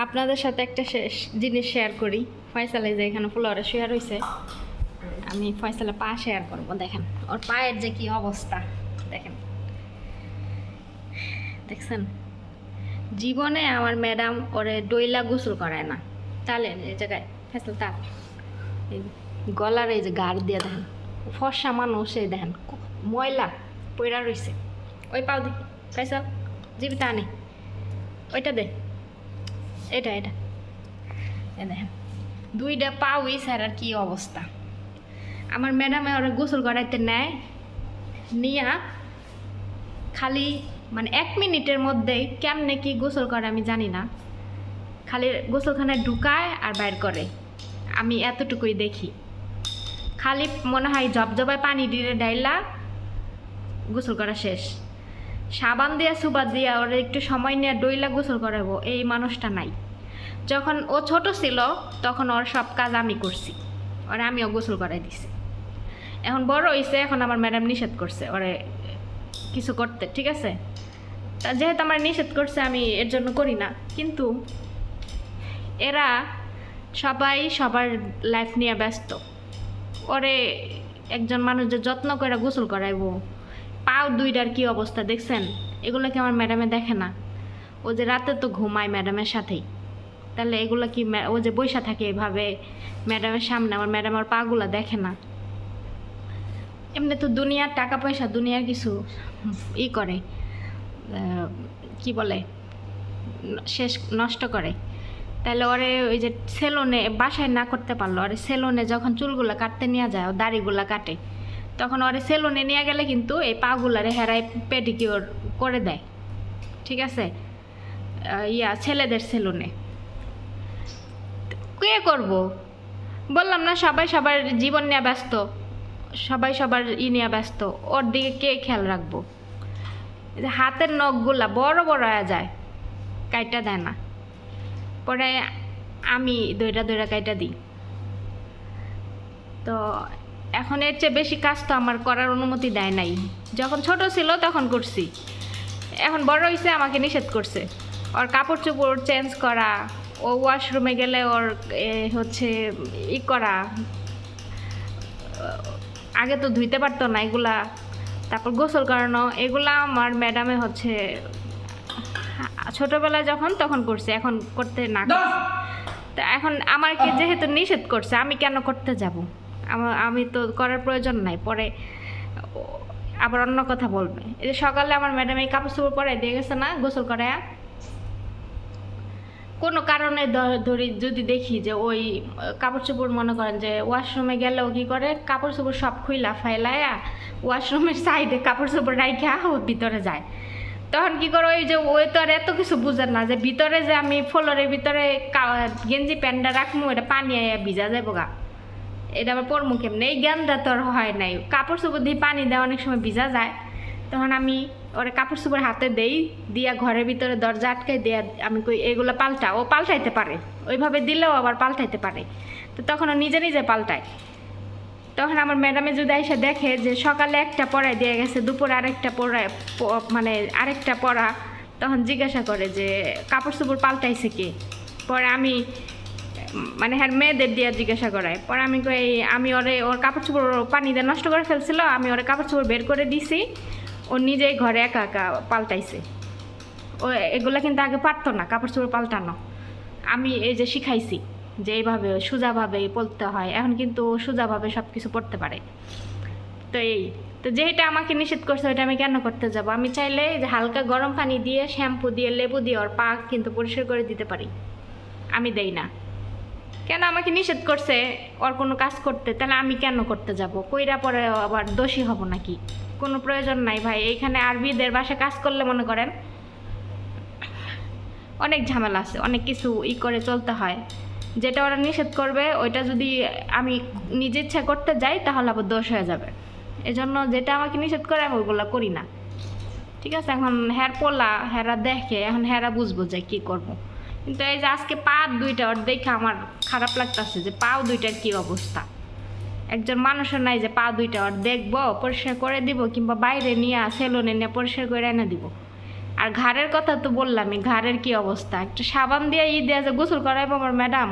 আপনাদের সাথে একটা জিনিস শেয়ার করি। ফয়সালে যে এখানে ফ্লোরে শেয়ার হয়েছে, আমি ফয়সালে পা শেয়ার করবো। দেখেন ওর পায়ের যে কি অবস্থা, দেখেন, দেখছেন? জীবনে আমার ম্যাডাম ওরে ডইলা গোসল করায় না। তাহলে এই জায়গায় ফয়সাল তার এই গলার এই যে গাড় দিয়ে দেখেন, ফর্সা মানুষ, এই দেখেন ময়লা পয়রা রয়েছে। ওই পাও দেখি ফয়সাল, জীবিত আনে ওইটা দে, এটা এটা এ দেখেন দুইটা পাউই স্যার। আর কি অবস্থা! আমার ম্যাডামে ওরা গোসল করাইতে নেয়, নিয়া খালি মানে 1 মিনিটের মধ্যেই কেমনে কি গোসল করে আমি জানি না, খালি গোসলখানায় ঢুকায় আর বাইর করে। আমি এতটুকুই দেখি, খালি মনে হয় জবজবায় পানি দিয়ে ডাইলা গোসল করা শেষ। সাবান দিয়া সুবা দিয়া ওরা একটু সময় নিয়ে ডইলা গোসল করাবো, এই মানুষটা নাই। যখন ও ছোট ছিল তখন ওর সব কাজ আমি করছি, ওরা আমিও গোসল করাই দিছি। এখন বড় হয়েছে, এখন আমার ম্যাডাম নিষেধ করছে ওরে কিছু করতে, ঠিক আছে? তা যেহেতু আমার নিষেধ করছে আমি এর জন্য করি না। কিন্তু এরা সবাই সবার লাইফ নিয়ে ব্যস্ত। ওরে একজন মানুষ যে যত্ন করে গোসল করাইবো, পাও দুইটার কি অবস্থা দেখছেন? এগুলো কি আমার ম্যাডামে দেখে না? ও যে রাতে তো ঘুমায় ম্যাডামের সাথেই, তাহলে এগুলো কি ও যে বইসা থাকে এভাবে ম্যাডামের সামনে, আমার ম্যাডাম আর পাগুলা দেখে না? এমনি তো দুনিয়ার টাকা পয়সা, দুনিয়ার কিছু করে কি বলে শেষ নষ্ট করে। তাহলে ওরে ওই যে সেলুনে বাসায় না করতে পারলো, ওরে সেলুনে যখন চুলগুলো কাটতে নিয়ে যায়, ও দাড়িগুলো কাটে, তখন ওরে সেলুনে নিয়ে গেলে কিন্তু এই পাগুলারে হেরাই পেডিকিওর করে দেয়, ঠিক আছে? ছেলেদের সেলুনে কে করব? বললাম না, সবাই সবার জীবন নিয়ে ব্যস্ত, সবাই সবার নিয়ে ব্যস্ত। ওর দিকে কে খেয়াল রাখবো? হাতের নখগুলা বড় বড় হয়ে যায়, কাইটা দেয় না, পরে আমি দইটা দইটা কাইটা দিই। তো এখন এর চেয়ে বেশি কাজ তো আমার করার অনুমতি দেয় নাই। যখন ছোট ছিল তখন করছি, এখন বড় হয়েছে আমাকে নিষেধ করছে। ওর কাপড় চোপড় চেঞ্জ করা, ও ওয়াশরুমে গেলে ওর হচ্ছে করা, আগে তো ধুইতে পারতো না এগুলা, তারপর গোসল করানো, এগুলা আমার ম্যাডামে হচ্ছে ছোটবেলায় যখন তখন করছে, এখন করতে না। তা এখন আমাকে যেহেতু নিষেধ করছে, আমি কেন করতে যাব? আমি তো করার প্রয়োজন নাই। পরে আবার অন্য কথা বলবে। এই যে সকালে আমার ম্যাডাম এই কাপড় চোপড় পরে দিয়ে গেছে না গোসল করায়া, কোনো কারণে ধরি যদি দেখি যে ওই কাপড় চোপড় মনে করেন যে ওয়াশরুমে গেলেও কী করে, কাপড় চোপড় সব খুইলা ফাইলায়া ওয়াশরুমের সাইডে কাপড় চোপড় রাইখা ও ভিতরে যায়, তখন কি করে ওই যে ওই তো আর এত কিছু বুঝেন না যে ভিতরে যে আমি ফ্লোরের ভিতরে গেঞ্জি প্যান্টটা রাখবো, এটা পানি ভিজা যাবো গা, এটা আবার পরমু কেমনে, এই জ্ঞানটা তো আর হয় নাই। কাপড় চোপড় দিয়ে পানি দেওয়া অনেক সময় ভিজা যায়, তখন আমি ওরে কাপড় চোপড় হাতে দেই, দিয়া ঘরের ভিতরে দরজা আটকাই দিয়া আমি কই এগুলো পাল্টা। ও পাল্টাইতে পারে, ওইভাবে দিলেও আবার পাল্টাইতে পারে, তো তখন ও নিজে নিজে পাল্টায়। তখন আমার ম্যাডামে যদি এসে দেখে যে সকালে একটা পড়ায় দিয়ে গেছে, দুপুরে আরেকটা পড়ায়, মানে আরেকটা পড়া, তখন জিজ্ঞাসা করে যে কাপড় চোপড় পাল্টাইছে কে? পরে আমি মানে হ্যাঁ মেয়েদের দিয়ে জিজ্ঞাসা করায়। পরে আমি কই আমি ওর কাপড় চোপড় পানি দিয়ে নষ্ট করে ফেলছিল, আমি ওর কাপড় চোপড় বের করে দিছি, ও নিজেই ঘরে একা একা পাল্টাইছে। ও এগুলো কিন্তু আগে পারতো না কাপড় চোপড় পাল্টানো, আমি এই যে শিখাইছি যে এইভাবে সোজাভাবে পড়তে হয়, এখন কিন্তু সোজাভাবে সব কিছু পড়তে পারে। তো তো যেটা আমাকে নিষেধ করছে ওইটা আমি কেন করতে যাব? আমি চাইলে যে হালকা গরম পানি দিয়ে শ্যাম্পু দিয়ে লেবু দিয়ে ওর পা কিন্তু পরিষ্কার করে দিতে পারি, আমি দেই না। কেন আমাকে নিষেধ করছে ওর কোনো কাজ করতে, তাহলে আমি কেন করতে যাব? কইরা পরে আবার দোষী হব নাকি? কোনো প্রয়োজন নাই ভাই। এইখানে আরবিদের বাসায় কাজ করলে মনে করেন অনেক ঝামেলা আছে, অনেক কিছু করে চলতে হয়। যেটা ওরা নিষেধ করবে ওইটা যদি আমি নিজে ইচ্ছা করতে যাই তাহলে আবার দোষ হয়ে যাবে। এজন্য যেটা আমাকে নিষেধ করে আমি ওইগুলো করি না, ঠিক আছে? এখন পোলা হেরা দেখে, এখন হেরা বুঝবো যে কী করবো। কিন্তু এই যে আজকে পা দুইটা ওর দেখে আমার খারাপ লাগতেছে যে পাও দুইটার কি অবস্থা। একজন মানুষের নাই যে পা দুইটা ওর দেখবো, পরিষ্কার করে দিব, কিংবা বাইরে নিয়ে সেলুনে নিয়ে পরিষ্কার করে এনে দিব। আর ঘাড়ের কথা তো বললামই, ঘাড়ের কি অবস্থা, একটু সাবান দিয়ে দিয়ে যে গোসল করাইবো আমার ম্যাডাম,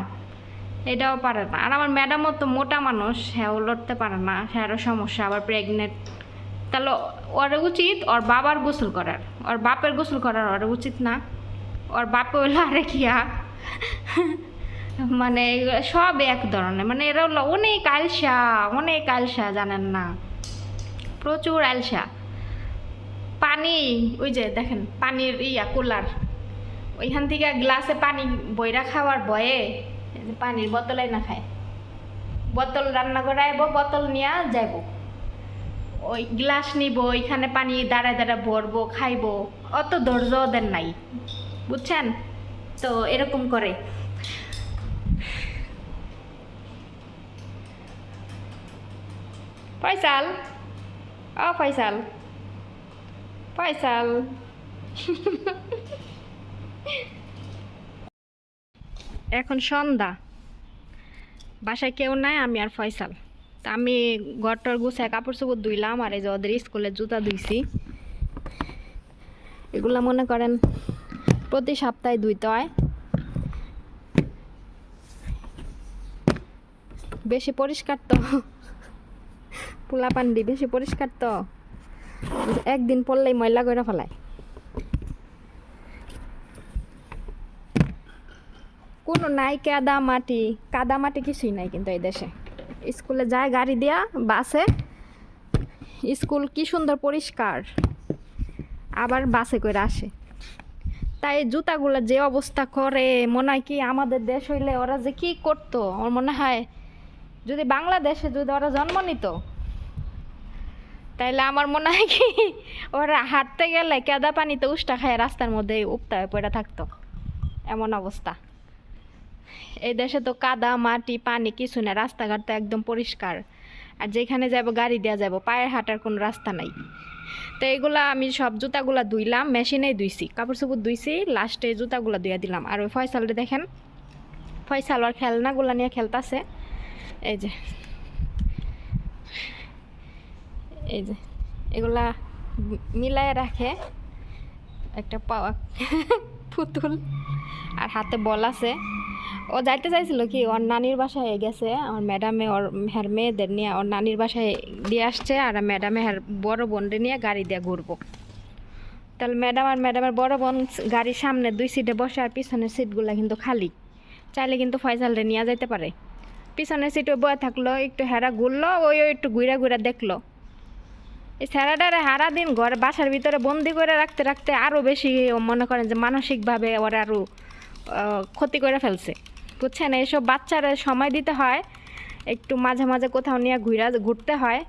এটাও পারে না। আর আমার ম্যাডামও তো মোটা মানুষ, হ্যাঁ ও লড়তে পারে না, হ্যাঁরও সমস্যা, আবার প্রেগনেন্ট। তাহলে ওর উচিত ওর বাবার গোসল করার, ওর বাপের গোসল করার ওর উচিত না? ওর বাপে হইলো আরে কিয়া মানে সব এক ধরনের, মানে এরা হলো অনেক আলসা জানেন না, প্রচুর আলসা। পানি, ওই যে দেখেন পানির কুলার, ওইখান থেকে গ্লাসে পানি বইরা খাওয়ার ভয়ে পানির বোতলে না খায়, বোতল রান্না করে আইব, বোতল নিয়ে যাইব, ওই গ্লাস নিব, ওইখানে পানি দাঁড়ায় দাঁড়ায় ভরবো খাইবো, অত ধৈর্য ওদের নাই, বুঝছেন? তো এরকম করে। ফয়সাল, ও ফয়সাল, ফয়সাল এখন সন্ধ্যা, বাসায় কেউ নাই, আমি আর ফয়সাল। তা আমি ঘরটার গুছায় কাপড় চোপড় ধুইলাম, আর এই যে ওদের স্কুলের জুতা ধুইছি, এগুলা মনে করেন প্রতি সপ্তাহে ধুইতে হয়। বেশি পরিষ্কার তো পোলা পান্ডি, বেশি পরিষ্কার তো একদিন পরলেই ময়লা করে ফেলায়। কোনো নাই কাদা মাটি কিছুই নাই কিন্তু এই দেশে। স্কুলে যায় গাড়ি দিয়া, বাসে, স্কুল কি সুন্দর পরিষ্কার, আবার বাসে করে আসে। তাই জুতাগুলো যে অবস্থা করে, মনে হয় কি আমাদের দেশ হইলে ওরা যে কি করতো, আমার মনে হয় যদি বাংলাদেশে যদি ওরা জন্ম নিত, তাইলে আমার মনে হয় কি ওরা হাঁটতে গেলে কাদা পানিতে উষ্টা খায় রাস্তার মধ্যে উপতা হয়ে পড়ে থাকতো, এমন অবস্থা। এই দেশে তো কাদা মাটি পানি কিছু না, রাস্তাঘাট তো একদম পরিষ্কার, আর যেখানে যাব গাড়ি দেওয়া যাব, পায়ের হাঁটার কোনো রাস্তা নাই। তো এইগুলা আমি সব জুতাগুলা ধুইলাম, মেশিনেই ধুইছি, কাপড় চোপড় ধুইছি, লাস্টে জুতাগুলা ধুইয়া দিলাম। আর ওই ফয়সালটা দেখেন, ফয়সাল আর খেলনাগুলা নিয়ে খেলতাছে, এই যে এগুলা মিলায় রাখে, একটা পাওয়া পুতুল আর হাতে বল আছে। ও যাইতে চাইছিল কি ওর নানির বাসায় গেছে, আমার ম্যাডামে ওর হ্যার মেয়েদের নিয়ে ওর নানির বাসায় দিয়ে আসছে, আর ম্যাডামে হ্যার বড় বোনরে নিয়ে গাড়ি দিয়ে ঘুরবো। তাহলে ম্যাডাম আর ম্যাডামের বড় বোন গাড়ির সামনে 2 সিটে বসে, আর পিছনের সিটগুলো কিন্তু খালি, চাইলে কিন্তু ফয়সালরে নিয়ে যাইতে পারে। পিছনের সিটে বয়ে থাকলো, একটু হেরা ঘুরলো, ওই একটু ঘুরা দেখলো। এই স্যারাডারে সারা দিন ঘরে বাসার ভিতরে বন্দি করে রাখতে রাখতে আরও বেশি মনে করেন যে মানসিকভাবে ওরা আরও ক্ষতি করে ফেলছে, বুঝছেন? এইসব বাচ্চারা সময় দিতে হয়, একটু মাঝে মাঝে কোথাও নিয়ে ঘুরতে হয়,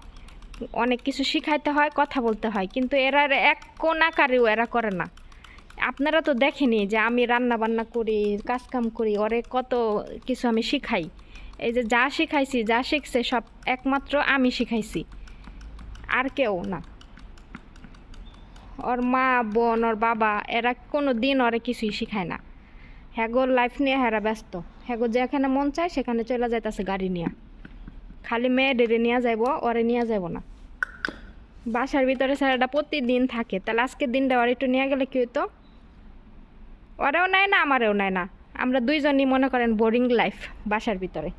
অনেক কিছু শিখাইতে হয়, কথা বলতে হয়, কিন্তু এরা এক কোনাকারেও এরা করে না। আপনারা তো দেখেনি যে আমি রান্না বান্না করি, কাজকাম করি, ওরে কত কিছু আমি শিখাই। এই যে যা শিখাইছি, যা শিখছে সব একমাত্র আমি শিখাইছি, আর কেউ না। ওর মা বোন ওর বাবা এরা কোনো দিন ওরে কিছুই শিখায় না, হ্যাগোর লাইফ নিয়ে হেরা ব্যস্ত, হ্যাগো যেখানে মন চায় সেখানে চলে যাইতেছে গাড়ি নিয়ে, খালি মেয়েদের নিয়ে যাইব, ওরে নিয়ে যাব না। বাসার ভিতরে স্যারটা প্রতিদিন থাকে, তাহলে আজকের দিনটা ওর একটু নিয়ে গেলে কি হতো? ওরেও নেয় না, আমারেও নেয় না, আমরা দুইজনই মনে করেন বোরিং লাইফ বাসার ভিতরে।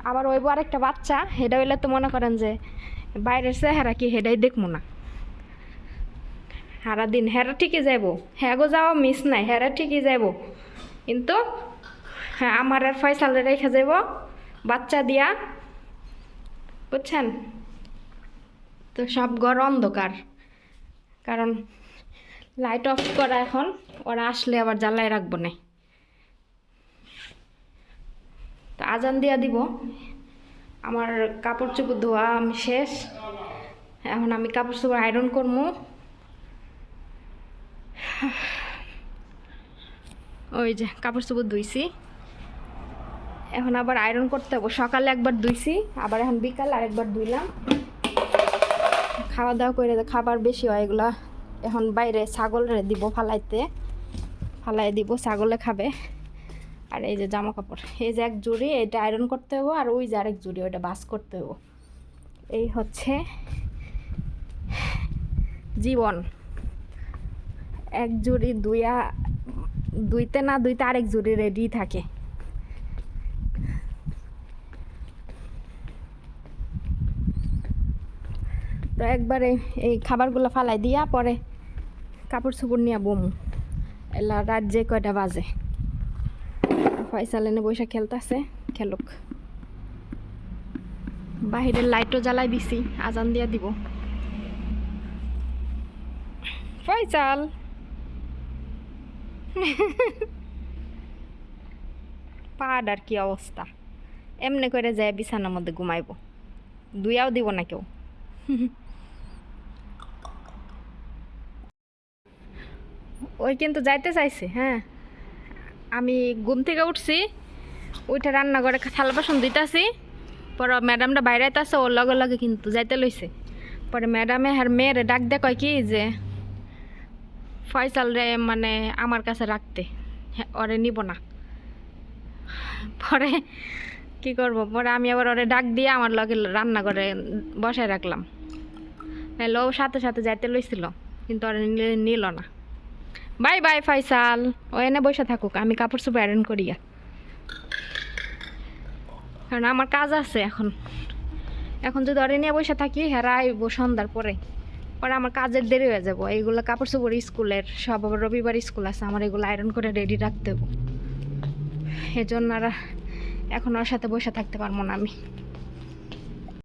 আবার ওইব আরেকটা বাচ্চা, হেডা হইলে তো মনে করেন যে বাইরের চেহারা কি হেডাই দেখবো না, সারাদিন হেরা ঠিকই যাইব, হ্যাগো যাওয়া মিস নাই, হেরা ঠিকই যাইব, কিন্তু হ্যাঁ আমার আর ফয়সালে রেখে যাব বাচ্চা দিয়া, বুঝছেন? তো সব ঘর অন্ধকার, কারণ লাইট অফ করা, এখন ওরা আসলে আবার জ্বালায় রাখবো না। তো আজান দিয়া দিব, আমার কাপড় চোপড় ধোয়া আমি শেষ, এখন আমি কাপড় চোপড় আয়রন করবো। ওই যে কাপড় চোপড় ধুইছি, এখন আবার আয়রন করতে হবে। সকালে একবার ধুইছি, আবার এখন বিকাল আরেকবার ধুইলাম। খাওয়া দাওয়া করে খাবার বেশি হয় এগুলা, এখন বাইরে ছাগলরে দিব ফালাই দিব, ছাগলে খাবে। আর এই যে জামা কাপড়, এই যে এক জুড়ি এটা আয়রন করতে হবো, আর ওই যে আরেক জুড়ি ওইটা বাস করতে হবো। এই হচ্ছে জীবন। এক জুড়ি দুইতে না দুইতে আরেক জুড়ি রেডি থাকে। তো একবারে এই খাবারগুলো ফালাই দিয়া পরে কাপড় চোপড় নিয়ে বমু। এলা রাত যে কয়টা বাজে, ফয়সাল এনে বৈশা খেলতেছে, খেলুক। বাহিরের লাইটও জ্বালাই দিছি, আজান দিয়া দিব। ফয়সাল পাড়ার কি অবস্থা, এমনি করে যায় বিছানার মধ্যে ঘুমাইব, দুইয়াও দিব না কেউ। ওই কিন্তু যাইতে চাইছে। হ্যাঁ, আমি ঘুম থেকে উঠছি, উঠে রান্নাঘরে থালা বাসন দিতেছি, পরে ম্যাডামটা বাইরে আইতাছে, ওর লগে লগে কিন্তু যাইতে লইছে। পরে ম্যাডামে আর মেয়েরে ডাক দে কয় কি যে ফয়সাল রে মানে আমার কাছে রাখতে, ওরে নিব না। পরে কি করব, পরে আমি আবার ওরে ডাক দিয়ে আমার লগে রান্নাঘরে বসায় রাখলাম। হ্যালো, সাথে সাথে যাইতে লইছিল, কিন্তু ওরে নিল না। বাই বাই ফয়সাল, ও এনে বসে থাকুক, আমি কাপড় চোপড় আয়রন করিয়া, কারণ আমার কাজ আছে। এখন যদি ওরে নিয়ে বসে থাকি, হেরা আইব সন্ধ্যার পরে, পরে আমার কাজের দেরি হয়ে যাবো। এইগুলো কাপড় চোপড় স্কুলের সব, আবার রবিবার স্কুল আছে, আমার এগুলো আয়রন করে রেডি রাখতে হবো। এজন্য আর এখন ওর সাথে বসে থাকতে পারবো না আমি।